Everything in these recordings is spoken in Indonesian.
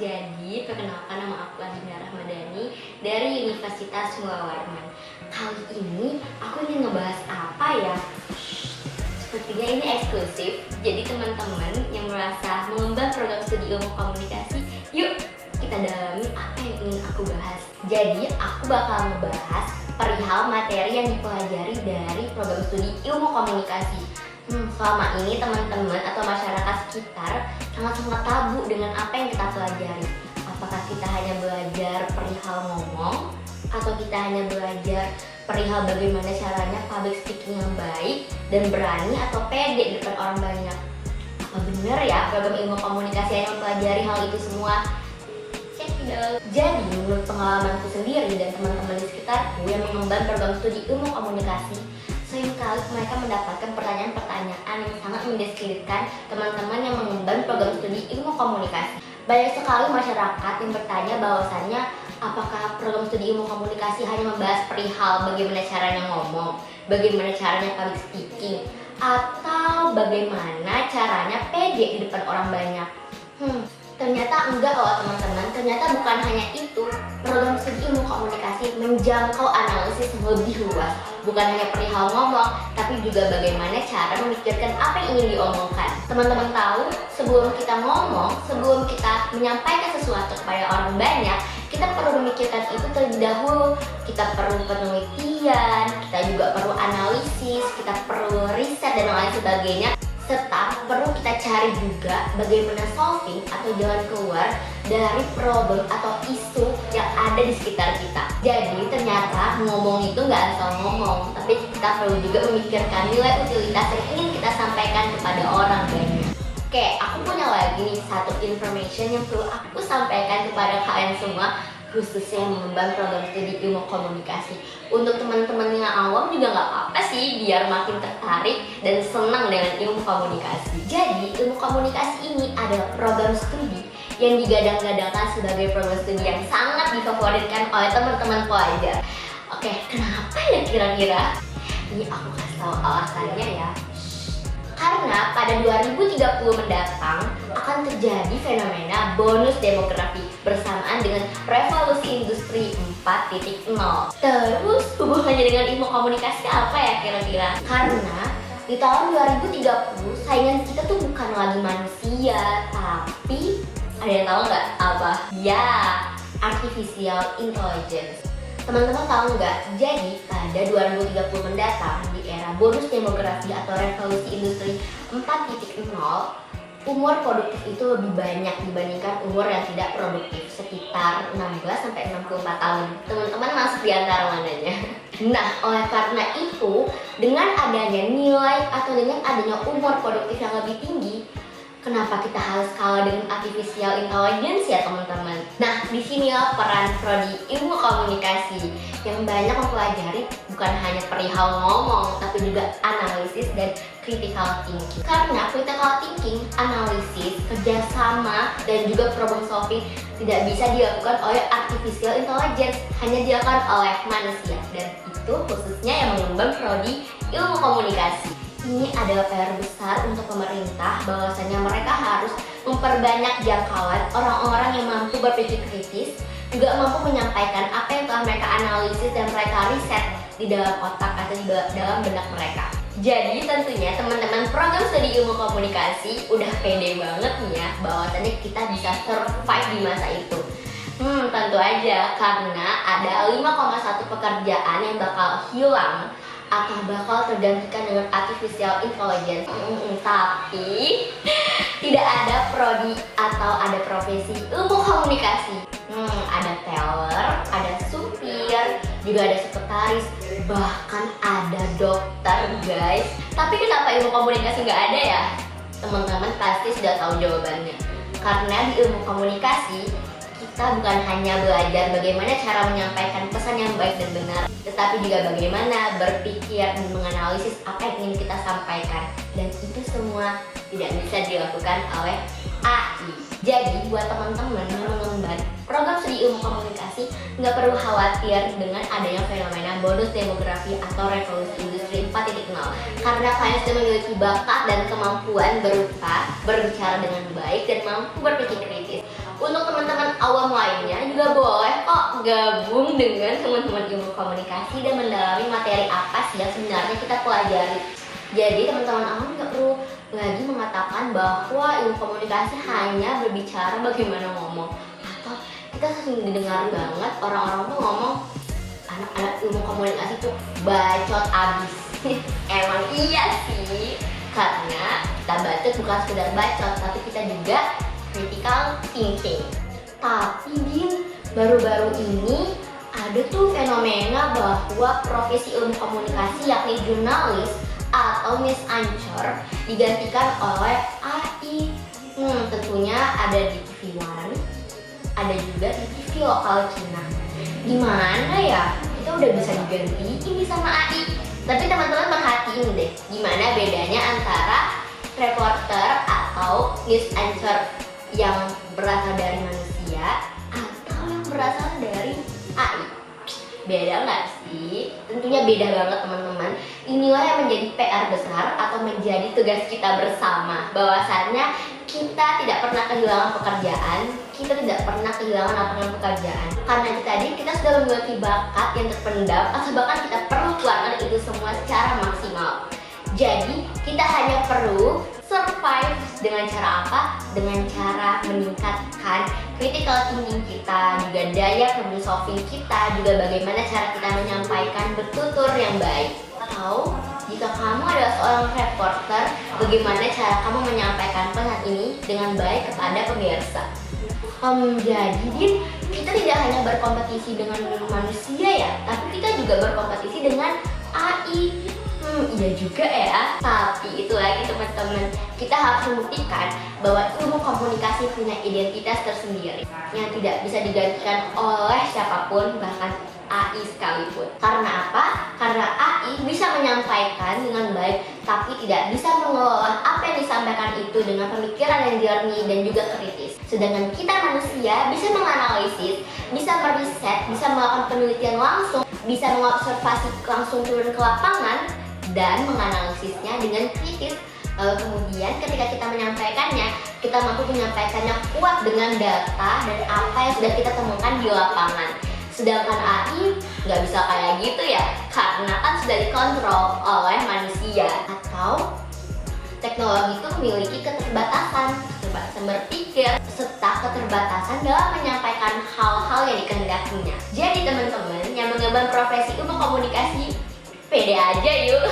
Jadi, perkenalkan nama aku Adina Rahmadani dari Universitas Muawarman. Kali ini aku ingin ngebahas apa ya? Sepertinya ini eksklusif. Jadi teman-teman yang merasa mengemban program studi ilmu komunikasi, yuk kita dalami apa yang ingin aku bahas. Jadi aku bakal ngebahas perihal materi yang dipelajari dari program studi ilmu komunikasi. Selama ini teman-teman atau masyarakat sekitar sangat-sangat tabu dengan apa yang kita pelajari. Apakah kita hanya belajar perihal ngomong, atau kita hanya belajar perihal bagaimana caranya public speaking yang baik dan berani atau pede di depan orang banyak. Apa benar ya program ilmu komunikasi yang mempelajari hal itu semua? Check it out. Jadi menurut pengalamanku sendiri dan teman-teman di sekitarku yang mengemban program studi ilmu komunikasi, seringkali mereka mendapatkan pertanyaan-pertanyaan yang sangat mendiskreditkan teman-teman yang mengemban program studi ilmu komunikasi. Banyak sekali masyarakat yang bertanya bahwasannya apakah program studi ilmu komunikasi hanya membahas perihal bagaimana caranya ngomong, bagaimana caranya public speaking, atau bagaimana caranya pede di depan orang banyak. Ternyata enggak loh teman-teman, ternyata bukan hanya itu. Program studi ilmu komunikasi menjangkau analisis yang lebih luas. Bukan hanya perihal ngomong, tapi juga bagaimana cara memikirkan apa yang ingin diomongkan. Teman-teman tahu, sebelum kita ngomong, sebelum kita menyampaikan sesuatu kepada orang banyak, kita perlu memikirkan itu terlebih dahulu. Kita perlu penelitian, kita juga perlu analisis, kita perlu riset dan lain sebagainya. Serta perlu kita cari juga bagaimana solving atau jalan keluar dari problem atau isu yang ada di sekitar kita. Jadi ternyata ngomong itu nggak asal ngomong, tapi kita perlu juga memikirkan nilai utilitas yang ingin kita sampaikan kepada orang banyak. Oke, aku punya lagi nih satu information yang perlu aku sampaikan kepada kalian semua, khususnya yang mengemban program studi ilmu komunikasi. Untuk teman-teman yang awam juga nggak apa-apa sih, biar makin tertarik dan senang dengan ilmu komunikasi. Jadi ilmu komunikasi ini adalah program studi yang digadang-gadangkan sebagai program studi yang sangat difavoritkan oleh teman-teman pelajar. Oke, kenapa ya kira-kira? Ini aku kasih tahu alasannya ya. Karena pada 2030 mendatang akan terjadi fenomena bonus demografi bersamaan dengan revolusi industri 4.0. Terus hubungannya dengan ilmu komunikasi apa ya kira-kira? Karena di tahun 2030 saingan kita tuh bukan lagi manusia, tapi ada yang tahu nggak apa? Ya, artificial intelligence. Teman-teman tahu nggak? Jadi pada 2030 mendatang di era bonus demografi atau revolusi industri 4.0, umur produktif itu lebih banyak dibandingkan umur yang tidak produktif, sekitar 16-64 tahun. Teman-teman masuk di antara mananya? Nah, oleh karena itu, dengan adanya nilai atau dengan adanya umur produktif yang lebih tinggi, kenapa kita harus kalah dengan artificial intelligence ya teman-teman? Nah, disinilah peran prodi ilmu komunikasi yang banyak mempelajari bukan hanya perihal ngomong, tapi juga analisis dan critical thinking. Karena critical thinking, analisis, kerjasama, dan juga problem solving tidak bisa dilakukan oleh artificial intelligence, hanya dilakukan oleh manusia. Dan itu khususnya yang mengemban prodi ilmu komunikasi. Ini adalah PR besar untuk pemerintah, bahwasanya mereka harus memperbanyak jangkauan orang-orang yang mampu berpikir kritis, juga mampu menyampaikan apa yang telah mereka analisis dan mereka riset di dalam otak atau di dalam benak mereka. Jadi tentunya teman-teman program studi ilmu komunikasi udah pede banget nih ya, bahwasanya kita bisa survive di masa itu. Tentu aja karena ada 5,1 pekerjaan yang bakal hilang atau bakal tergantikan dengan artificial intelligence. Tapi tidak ada prodi atau ada profesi ilmu komunikasi. Ada teller, ada supir, juga ada sekretaris, bahkan ada dokter guys. Tapi kenapa ilmu komunikasi nggak ada ya? Teman-teman pasti sudah tahu jawabannya. Karena di ilmu komunikasi kita bukan hanya belajar bagaimana cara menyampaikan pesan yang baik dan benar, tetapi juga bagaimana berpikir dan menganalisis apa yang ingin kita sampaikan. Dan itu semua tidak bisa dilakukan oleh AI. Jadi buat teman-teman yang mengemban program studi ilmu komunikasi, nggak perlu khawatir dengan adanya fenomena bonus demografi atau revolusi industri 4.0, karena kalian sudah memiliki bakat dan kemampuan berupa berbicara dengan baik dan mampu berpikir kritis. Untuk teman-teman awam lainnya juga boleh kok gabung dengan teman-teman ilmu komunikasi dan mendalami materi apa sih yang sebenarnya kita pelajari. Jadi teman-teman awam nggak perlu lagi mengatakan bahwa ilmu komunikasi hanya berbicara bagaimana ngomong, atau kita sering didengar banget orang-orang tuh ngomong anak-anak ilmu komunikasi tuh bacot abis. Emang iya sih, karena kita bacot bukan sekedar bacot, tapi kita juga critical thinking. Tapi Din, baru-baru ini ada tuh fenomena bahwa profesi ilmu komunikasi yakni jurnalis atau Miss Ancur digantikan oleh AI. Tentunya ada di TV One, ada juga di TV lokal Cina. Gimana ya? Kita udah bisa digantiin ini sama AI. Tapi teman-teman perhatiin deh, gimana bedanya antara reporter atau news anchor yang berasal dari manusia atau yang berasal dari AI. Beda nggak sih? Tentunya beda banget teman-teman. Inilah yang menjadi PR besar atau menjadi tugas kita bersama, bahwasannya kita tidak pernah kehilangan pekerjaan, kita tidak pernah kehilangan lapangan pekerjaan. Karena itu tadi kita sudah memiliki bakat yang terpendam, atau bahkan kita perlu keluarkan itu semua secara maksimal. Jadi kita hanya perlu survive dengan cara apa? Dengan cara meningkatkan critical thinking kita, juga daya problem solving kita, juga bagaimana cara kita menyampaikan bertutur yang baik. Atau jika kamu adalah seorang reporter, bagaimana cara kamu menyampaikan pesan ini dengan baik kepada pemirsa. Jadi Din, kita tidak hanya berkompetisi dengan manusia ya, tapi kita juga berkompetisi dengan AI. Iya juga ya. Tapi itu lagi teman-teman, kita harus membuktikan bahwa ilmu komunikasi punya identitas tersendiri yang tidak bisa digantikan oleh siapapun, bahkan AI sekalipun. Karena apa? Karena AI bisa menyampaikan dengan baik, tapi tidak bisa mengelola apa yang disampaikan itu dengan pemikiran yang jernih dan juga kritis. Sedangkan kita manusia bisa menganalisis, bisa meriset, bisa melakukan penelitian langsung, bisa mengobservasi langsung turun ke lapangan, dan menganalisisnya dengan kritis. Lalu kemudian ketika kita menyampaikannya, kita mampu menyampaikannya kuat dengan data dan apa yang sudah kita temukan di lapangan. Sedangkan AI nggak bisa kayak gitu ya, karena kan sudah dikontrol oleh manusia. Atau teknologi itu memiliki keterbatasan berpikir, serta keterbatasan dalam menyampaikan hal-hal yang dikehendakinya. Jadi teman-teman yang mengemban profesi ilmu komunikasi, pede aja yuk.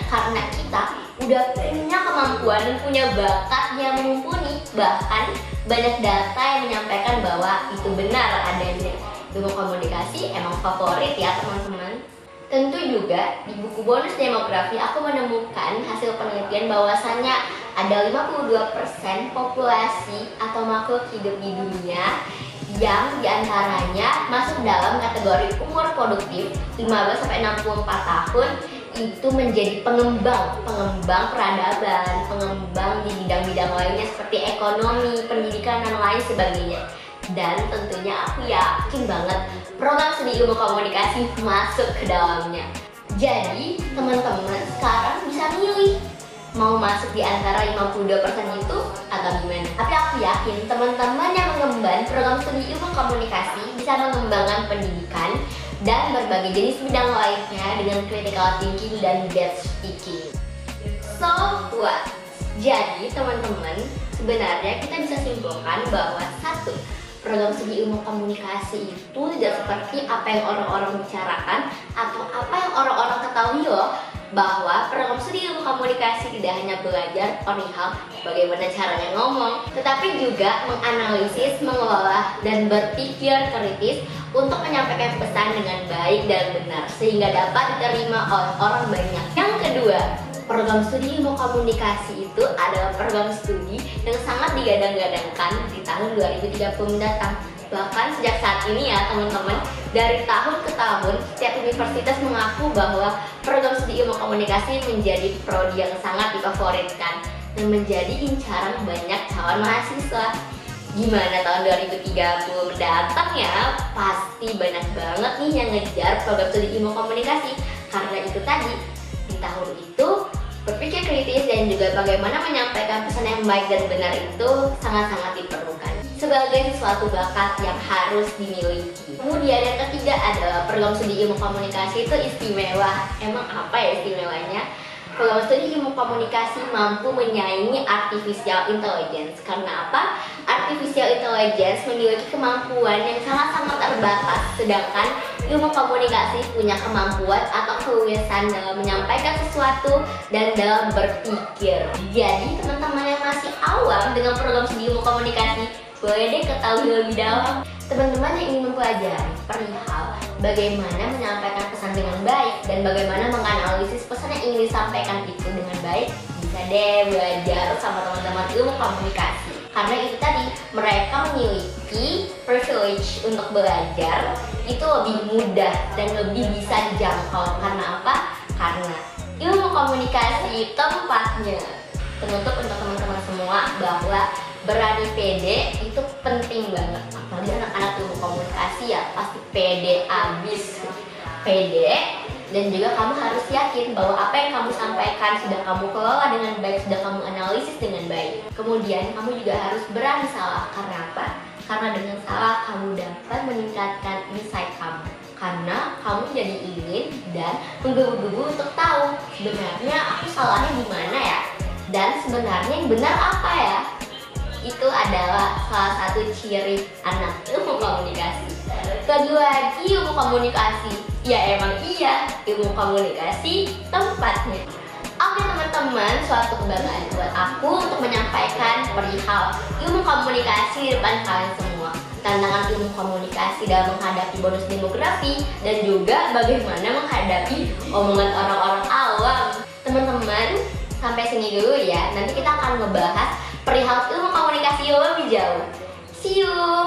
Karena kita udah punya kemampuan dan punya bakat yang mumpuni. Bahkan banyak data yang menyampaikan bahwa itu benar adanya. Ilmu komunikasi emang favorit ya teman-teman. Tentu juga di buku bonus demografi aku menemukan hasil penelitian bahwasannya ada 52% populasi atau makhluk hidup di dunia yang diantaranya masuk dalam kategori umur produktif 15-64 tahun, itu menjadi pengembang peradaban, pengembang di bidang-bidang lainnya seperti ekonomi, pendidikan, dan lain sebagainya. Dan tentunya aku yakin banget program studi ilmu komunikasi masuk ke dalamnya. Jadi teman-teman sekarang bisa milih mau masuk di antara 52% itu atau gimana. Tapi aku yakin teman-teman yang mengemban program studi ilmu komunikasi bisa mengembangkan pendidikan dan berbagai jenis bidang lainnya dengan critical thinking dan depth speaking. So what? Jadi teman-teman, sebenarnya kita bisa simpulkan bahwa satu, program studi ilmu komunikasi itu tidak seperti apa yang orang-orang bicarakan atau apa yang orang-orang ketahui loh, bahwa program studi ilmu komunikasi tidak hanya belajar perihal bagaimana caranya ngomong, tetapi juga menganalisis, mengelola, dan berpikir kritis untuk menyampaikan pesan dengan baik dan benar sehingga dapat diterima oleh orang banyak. Yang kedua, program studi ilmu komunikasi itu adalah program studi yang sangat digadang-gadangkan di tahun 2030 mendatang. Bahkan sejak saat ini ya teman-teman, dari tahun ke tahun setiap universitas mengaku bahwa program studi ilmu komunikasi menjadi prodi yang sangat difavoritkan dan menjadi incaran banyak calon mahasiswa. Gimana tahun 2030 mendatang ya? Pasti banyak banget nih yang ngejar program studi ilmu komunikasi. Karena itu tadi, di tahun itu berpikir kritis dan juga bagaimana menyampaikan pesan yang baik dan benar itu sangat-sangat diperlukan. sebagai sesuatu bakat yang harus dimiliki. Kemudian yang ketiga adalah program studi ilmu komunikasi itu istimewa. Emang apa ya istimewanya? Program studi ilmu komunikasi mampu menyaingi artificial intelligence. Karena apa? Artificial intelligence memiliki kemampuan yang sangat-sangat terbatas, sedangkan ilmu komunikasi punya kemampuan atau keluasan dalam menyampaikan sesuatu dan dalam berpikir. Jadi teman-teman yang masih awam dengan program studi ilmu komunikasi, boleh deh ketahui lebih dalam. Teman-teman yang ingin mempelajari perihal bagaimana menyampaikan pesan dengan baik dan bagaimana menganalisis pesan yang ingin disampaikan itu dengan baik, bisa deh belajar sama teman-teman ilmu komunikasi. Karena itu tadi, mereka memiliki privilege untuk belajar itu lebih mudah dan lebih bisa dijangkau. Karena apa? Karena ilmu komunikasi tempatnya. Teruntuk untuk teman-teman semua bahwa berani pede itu penting banget. Apalagi anak-anak ilmu komunikasi ya pasti pede abis. Pede, dan juga kamu harus yakin bahwa apa yang kamu sampaikan sudah kamu kelola dengan baik, sudah kamu analisis dengan baik. Kemudian kamu juga harus berani salah. Karena apa? Karena dengan salah kamu dapat meningkatkan insight kamu. Karena kamu jadi ingin dan menggebu-gebu untuk tahu sebenarnya aku salahnya di mana ya, dan sebenarnya yang benar apa ya. Itu adalah salah satu ciri anak ilmu komunikasi. Kedua lagi ilmu komunikasi, ya emang iya, ilmu komunikasi tempatnya. Oke teman-teman, suatu kebanggaan buat aku untuk menyampaikan perihal ilmu komunikasi di depan kalian semua. Tantangan ilmu komunikasi dalam menghadapi bonus demografi dan juga bagaimana menghadapi omongan orang-orang awam. Teman-teman, sampai sini dulu ya. Nanti kita akan ngebahas perihal ilmu komunikasi lebih jauh. See you!